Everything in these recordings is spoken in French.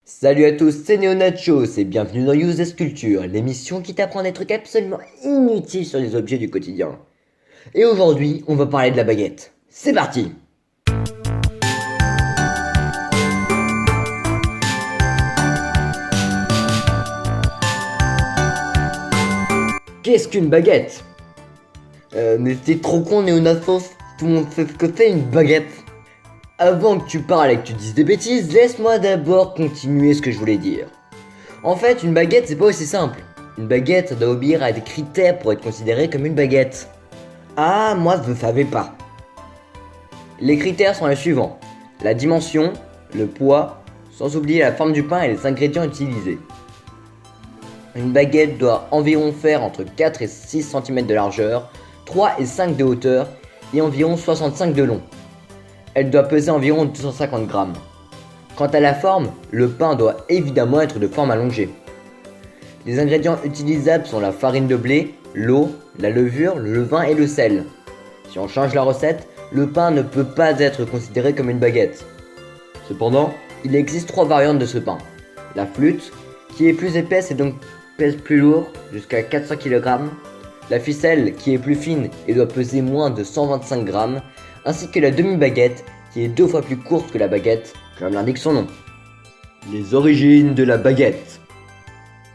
Salut à tous, c'est Neonachos et bienvenue dans Useless Culture, l'émission qui t'apprend des trucs absolument inutiles sur les objets du quotidien. Et aujourd'hui, on va parler de la baguette. C'est parti! Qu'est-ce qu'une baguette? Mais t'es trop con, Neonachos, tout le monde sait ce que c'est une baguette. Avant que tu parles et que tu dises des bêtises, laisse-moi d'abord continuer ce que je voulais dire. En fait, une baguette, c'est pas aussi simple. Une baguette, ça doit obéir à des critères pour être considérée comme une baguette. Ah, moi je ne savais pas. Les critères sont les suivants. La dimension, le poids, sans oublier la forme du pain et les ingrédients utilisés. Une baguette doit environ faire entre 4 et 6 cm de largeur, 3 et 5 de hauteur et environ 65 de long. Elle doit peser environ 250 grammes. Quant à la forme, le pain doit évidemment être de forme allongée. Les ingrédients utilisables sont la farine de blé, l'eau, la levure, le levain et le sel. Si on change la recette, le pain ne peut pas être considéré comme une baguette. Cependant, il existe 3 variantes de ce pain. La flûte, qui est plus épaisse et donc pèse plus lourd, jusqu'à 400 kg. La ficelle, qui est plus fine et doit peser moins de 125 grammes. Ainsi que la demi-baguette, qui est 2 fois plus courte que la baguette, comme l'indique son nom. Les origines de la baguette.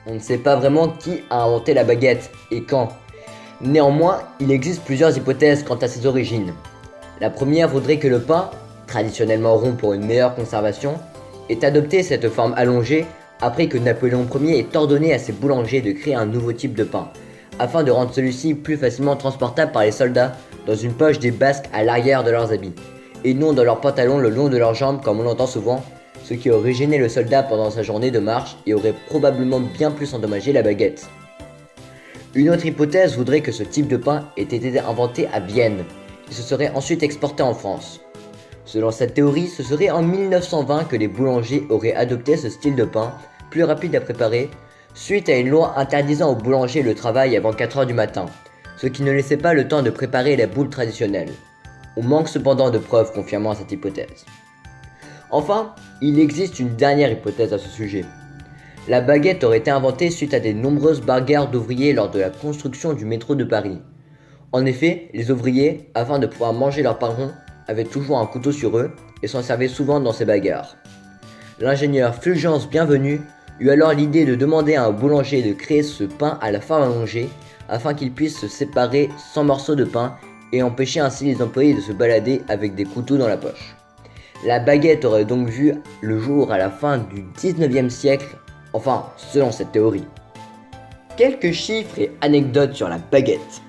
On ne sait pas vraiment qui a inventé la baguette et quand. Néanmoins, il existe plusieurs hypothèses quant à ses origines. La première voudrait que le pain, traditionnellement rond pour une meilleure conservation, ait adopté cette forme allongée après que Napoléon Ier ait ordonné à ses boulangers de créer un nouveau type de pain, afin de rendre celui-ci plus facilement transportable par les soldats dans une poche des basques à l'arrière de leurs habits, et non dans leurs pantalons le long de leurs jambes comme on l'entend souvent, ce qui aurait gêné le soldat pendant sa journée de marche et aurait probablement bien plus endommagé la baguette. Une autre hypothèse voudrait que ce type de pain ait été inventé à Vienne, et se serait ensuite exporté en France. Selon cette théorie, ce serait en 1920 que les boulangers auraient adopté ce style de pain, plus rapide à préparer, suite à une loi interdisant aux boulangers le travail avant 4 h du matin, ce qui ne laissait pas le temps de préparer la boule traditionnelle. On manque cependant de preuves confirmant cette hypothèse. Enfin, il existe une dernière hypothèse à ce sujet. La baguette aurait été inventée suite à de nombreuses bagarres d'ouvriers lors de la construction du métro de Paris. En effet, les ouvriers, afin de pouvoir manger leur pain rond, avaient toujours un couteau sur eux et s'en servaient souvent dans ces bagarres. L'ingénieur Fulgence Bienvenu eut alors l'idée de demander à un boulanger de créer ce pain à la forme allongée afin qu'il puisse se séparer sans morceaux de pain et empêcher ainsi les employés de se balader avec des couteaux dans la poche. La baguette aurait donc vu le jour à la fin du 19e siècle, enfin selon cette théorie. Quelques chiffres et anecdotes sur la baguette.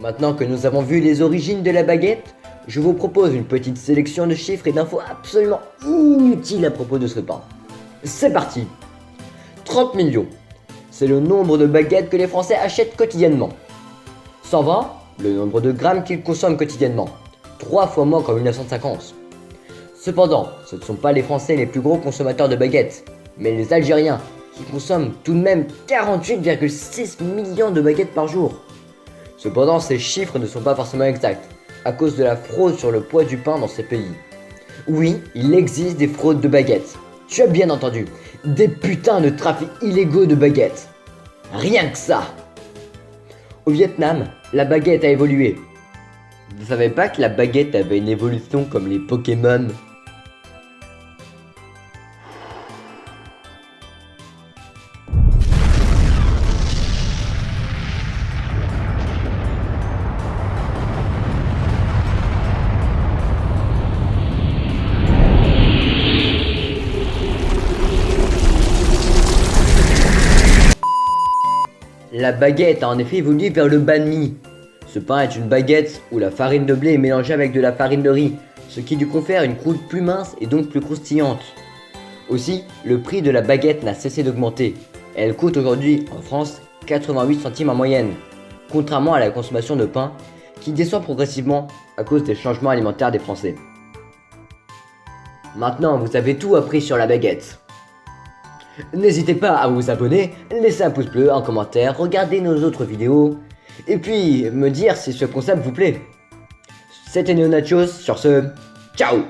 Maintenant que nous avons vu les origines de la baguette, je vous propose une petite sélection de chiffres et d'infos absolument inutiles à propos de ce pain. C'est parti! 30 millions. C'est le nombre de baguettes que les Français achètent quotidiennement. 120, le nombre de grammes qu'ils consomment quotidiennement. 3 fois moins qu'en 1950. Cependant, ce ne sont pas les Français les plus gros consommateurs de baguettes, mais les Algériens, qui consomment tout de même 48,6 millions de baguettes par jour. Cependant, ces chiffres ne sont pas forcément exacts, à cause de la fraude sur le poids du pain dans ces pays. Oui, il existe des fraudes de baguettes. Tu as bien entendu, des putains de trafics illégaux de baguettes. Rien que ça. Au Vietnam, la baguette a évolué. Vous savez pas que la baguette avait une évolution comme les Pokémon? La baguette a en effet évolué vers le banh mi. Ce pain est une baguette où la farine de blé est mélangée avec de la farine de riz, ce qui lui confère une croûte plus mince et donc plus croustillante. Aussi, le prix de la baguette n'a cessé d'augmenter. Elle coûte aujourd'hui en France 88 centimes en moyenne, contrairement à la consommation de pain qui descend progressivement à cause des changements alimentaires des Français. Maintenant, vous avez tout appris sur la baguette. N'hésitez pas à vous abonner, laisser un pouce bleu, un commentaire, regarder nos autres vidéos, et puis me dire si ce concept vous plaît. C'était Neonachos, sur ce, ciao!